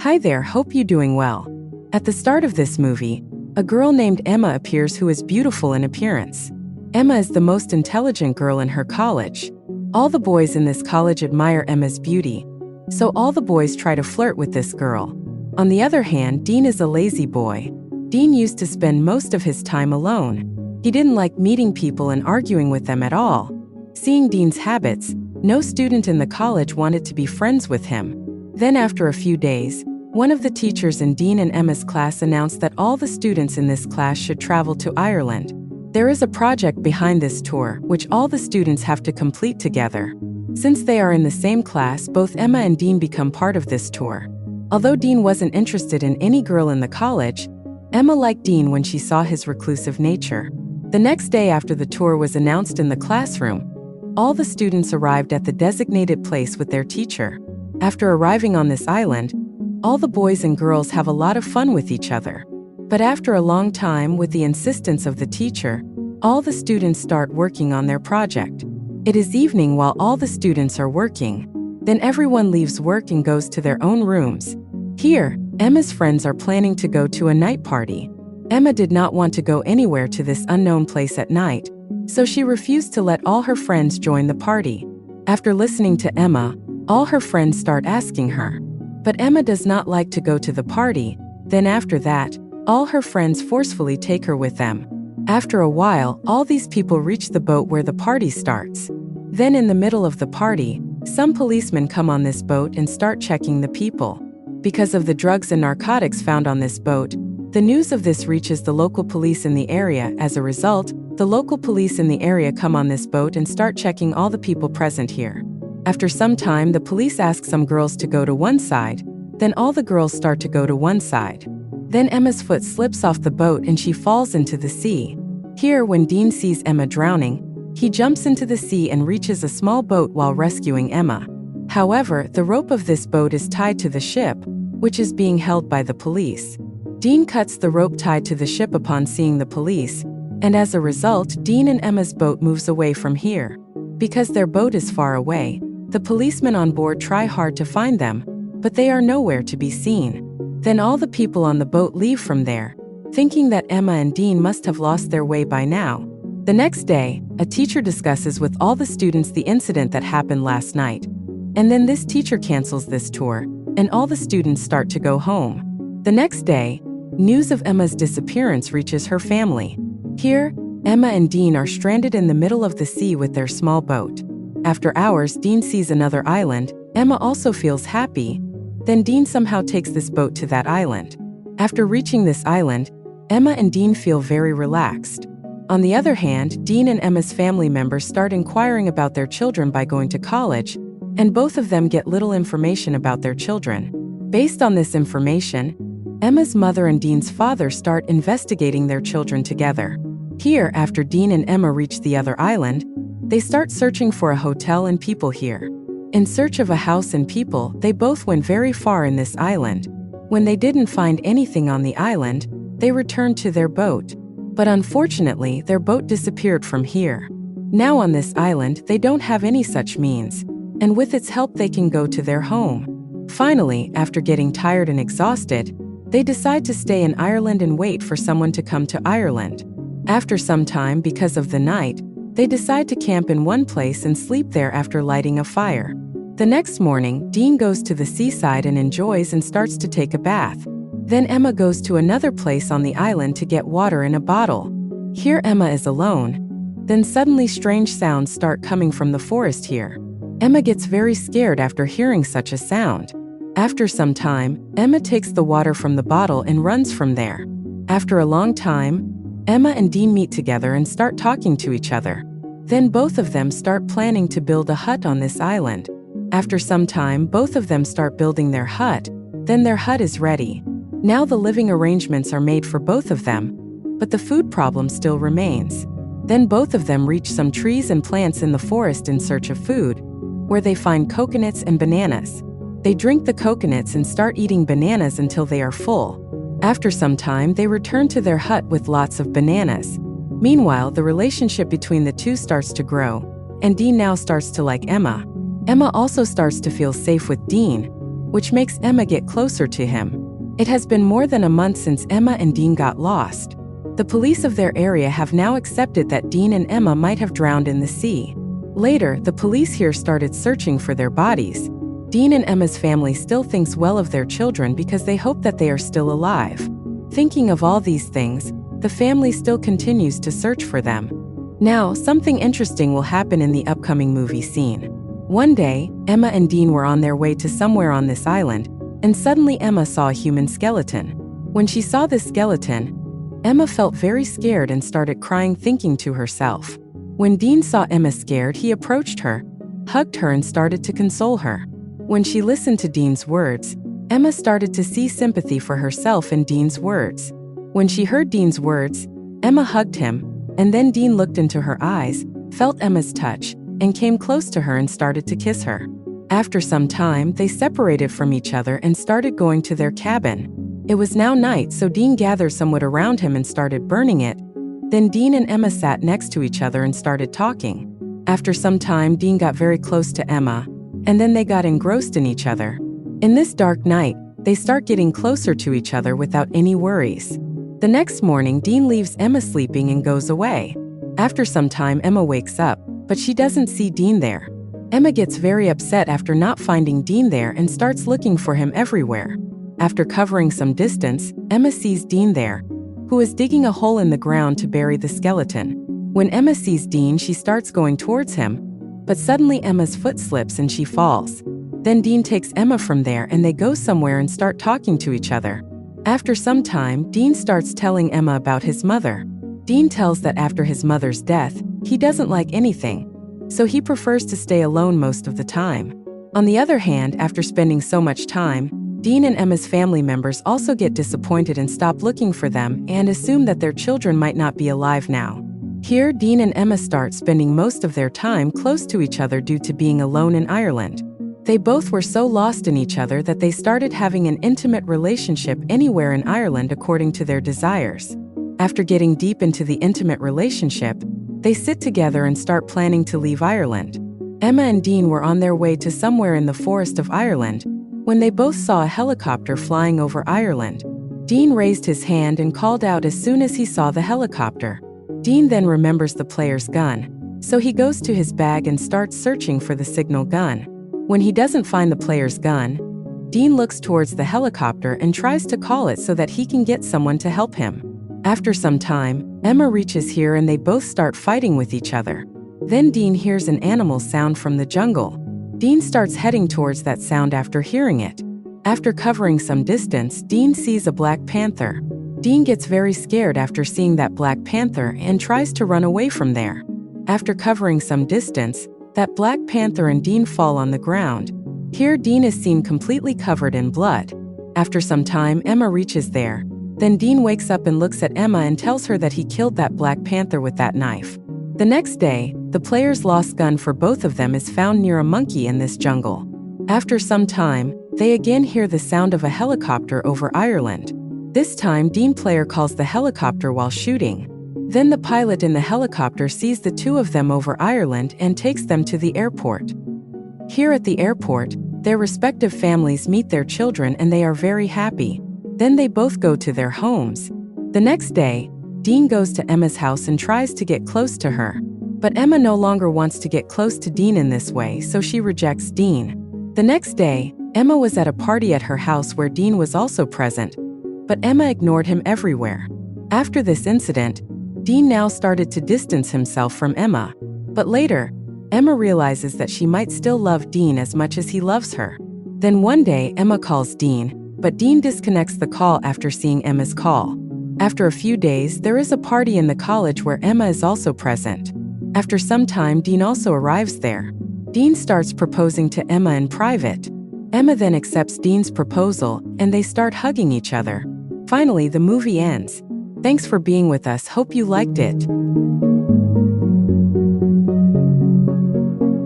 Hi there, hope you doing well. At the start of this movie, a girl named Emma appears who is beautiful in appearance. Emma is the most intelligent girl in her college. All the boys in this college admire Emma's beauty, so all the boys try to flirt with this girl. On the other hand, Dean is a lazy boy. Dean used to spend most of his time alone. He didn't like meeting people and arguing with them at all. Seeing Dean's habits, no student in the college wanted to be friends with him. Then after a few days, one of the teachers in Dean and Emma's class announced that all the students in this class should travel to Ireland. There is a project behind this tour, which all the students have to complete together. Since they are in the same class, both Emma and Dean become part of this tour. Although Dean wasn't interested in any girl in the college, Emma liked Dean when she saw his reclusive nature. The next day after the tour was announced in the classroom, all the students arrived at the designated place with their teacher. After arriving on this island, all the boys and girls have a lot of fun with each other. But after a long time, with the insistence of the teacher, all the students start working on their project. It is evening while all the students are working. Then everyone leaves work and goes to their own rooms. Here, Emma's friends are planning to go to a night party. Emma did not want to go anywhere to this unknown place at night, so she refused to let all her friends join the party. After listening to Emma, all her friends start asking her. But Emma does not like to go to the party. Then after that, all her friends forcefully take her with them. After a while, all these people reach the boat where the party starts. Then in the middle of the party, some policemen come on this boat and start checking the people. Because of the drugs and narcotics found on this boat, the news of this reaches the local police in the area. As a result, the local police in the area come on this boat and start checking all the people present here. After some time, the police ask some girls to go to one side. Then all the girls start to go to one side. Then Emma's foot slips off the boat and she falls into the sea. Here, when Dean sees Emma drowning, he jumps into the sea and reaches a small boat while rescuing Emma. However, the rope of this boat is tied to the ship, which is being held by the police. Dean cuts the rope tied to the ship upon seeing the police, and as a result, Dean and Emma's boat moves away from here. Because their boat is far away, the policemen on board try hard to find them, but they are nowhere to be seen. Then all the people on the boat leave from there, thinking that Emma and Dean must have lost their way by now. The next day, a teacher discusses with all the students the incident that happened last night. And then this teacher cancels this tour, and all the students start to go home. The next day, news of Emma's disappearance reaches her family. Here, Emma and Dean are stranded in the middle of the sea with their small boat. After hours, Dean sees another island. Emma also feels happy. Then Dean somehow takes this boat to that island. After reaching this island, Emma and Dean feel very relaxed. On the other hand, Dean and Emma's family members start inquiring about their children by going to college, and both of them get little information about their children. Based on this information, Emma's mother and Dean's father start investigating their children together. Here, after Dean and Emma reach the other island, they start searching for a hotel and people here. In search of a house and people, they both went very far in this island. When they didn't find anything on the island, they returned to their boat. But unfortunately, their boat disappeared from here. Now on this island, they don't have any such means, and with its help they can go to their home. Finally, after getting tired and exhausted, they decide to stay in Ireland and wait for someone to come to Ireland. After some time, because of the night, they decide to camp in one place and sleep there after lighting a fire. The next morning, Dean goes to the seaside and enjoys and starts to take a bath. Then Emma goes to another place on the island to get water in a bottle. Here Emma is alone. Then suddenly strange sounds start coming from the forest here. Emma gets very scared after hearing such a sound. After some time, Emma takes the water from the bottle and runs from there. After a long time, Emma and Dean meet together and start talking to each other. Then both of them start planning to build a hut on this island. After some time, both of them start building their hut. Then their hut is ready. Now the living arrangements are made for both of them, but the food problem still remains. Then both of them reach some trees and plants in the forest in search of food, where they find coconuts and bananas. They drink the coconuts and start eating bananas until they are full. After some time, they return to their hut with lots of bananas. Meanwhile, the relationship between the two starts to grow, and Dean now starts to like Emma. Emma also starts to feel safe with Dean. which makes Emma get closer to him. It has been more than a month since Emma and Dean got lost. The police of their area have now accepted that Dean and Emma might have drowned in the sea. Later, the police here started searching for their bodies. Dean and Emma's family still thinks well of their children because they hope that they are still alive. Thinking of all these things, the family still continues to search for them. Now, something interesting will happen in the upcoming movie scene. One day, Emma and Dean were on their way to somewhere on this island, and suddenly Emma saw a human skeleton. When she saw this skeleton, Emma felt very scared and started crying, thinking to herself. When Dean saw Emma scared, he approached her, hugged her, and started to console her. When she listened to Dean's words, Emma started to see sympathy for herself in Dean's words. When she heard Dean's words, Emma hugged him, and then Dean looked into her eyes, felt Emma's touch, and came close to her and started to kiss her. After some time, they separated from each other and started going to their cabin. It was now night, so Dean gathered some wood around him and started burning it. Then Dean and Emma sat next to each other and started talking. After some time, Dean got very close to Emma, and then they got engrossed in each other. In this dark night, they start getting closer to each other without any worries. The next morning, Dean leaves Emma sleeping and goes away. After some time, Emma wakes up, but she doesn't see Dean there. Emma gets very upset after not finding Dean there and starts looking for him everywhere. After covering some distance, Emma sees Dean there, who is digging a hole in the ground to bury the skeleton. When Emma sees Dean, she starts going towards him, but suddenly Emma's foot slips and she falls. Then Dean takes Emma from there and they go somewhere and start talking to each other. After some time, Dean starts telling Emma about his mother. Dean tells that after his mother's death, he doesn't like anything, so he prefers to stay alone most of the time. On the other hand, after spending so much time, Dean and Emma's family members also get disappointed and stop looking for them and assume that their children might not be alive now. Here, Dean and Emma start spending most of their time close to each other due to being alone in Ireland. They both were so lost in each other that they started having an intimate relationship anywhere in Ireland according to their desires. After getting deep into the intimate relationship, they sit together and start planning to leave Ireland. Emma and Dean were on their way to somewhere in the forest of Ireland when they both saw a helicopter flying over Ireland. Dean raised his hand and called out as soon as he saw the helicopter. Dean then remembers the player's gun, so he goes to his bag and starts searching for the signal gun. When he doesn't find the player's gun, Dean looks towards the helicopter and tries to call it so that he can get someone to help him. After some time, Emma reaches here and they both start fighting with each other. Then Dean hears an animal sound from the jungle. Dean starts heading towards that sound after hearing it. After covering some distance, Dean sees a black panther. Dean gets very scared after seeing that black panther and tries to run away from there. After covering some distance, that black panther and Dean fall on the ground. Here, Dean is seen completely covered in blood. After some time, Emma reaches there. Then Dean wakes up and looks at Emma and tells her that he killed that black panther with that knife. The next day, the player's lost gun for both of them is found near a monkey in this jungle. After some time, they again hear the sound of a helicopter over Ireland. This time, Dean player calls the helicopter while shooting. Then the pilot in the helicopter sees the two of them over Ireland and takes them to the airport. Here at the airport, their respective families meet their children and they are very happy. Then they both go to their homes. The next day, Dean goes to Emma's house and tries to get close to her. But Emma no longer wants to get close to Dean in this way, so she rejects Dean. The next day, Emma was at a party at her house where Dean was also present, but Emma ignored him everywhere. After this incident, Dean now started to distance himself from Emma. But later, Emma realizes that she might still love Dean as much as he loves her. Then one day, Emma calls Dean, but Dean disconnects the call after seeing Emma's call. After a few days, there is a party in the college where Emma is also present. After some time, Dean also arrives there. Dean starts proposing to Emma in private. Emma then accepts Dean's proposal, and they start hugging each other. Finally, the movie ends. Thanks for being with us. Hope you liked it.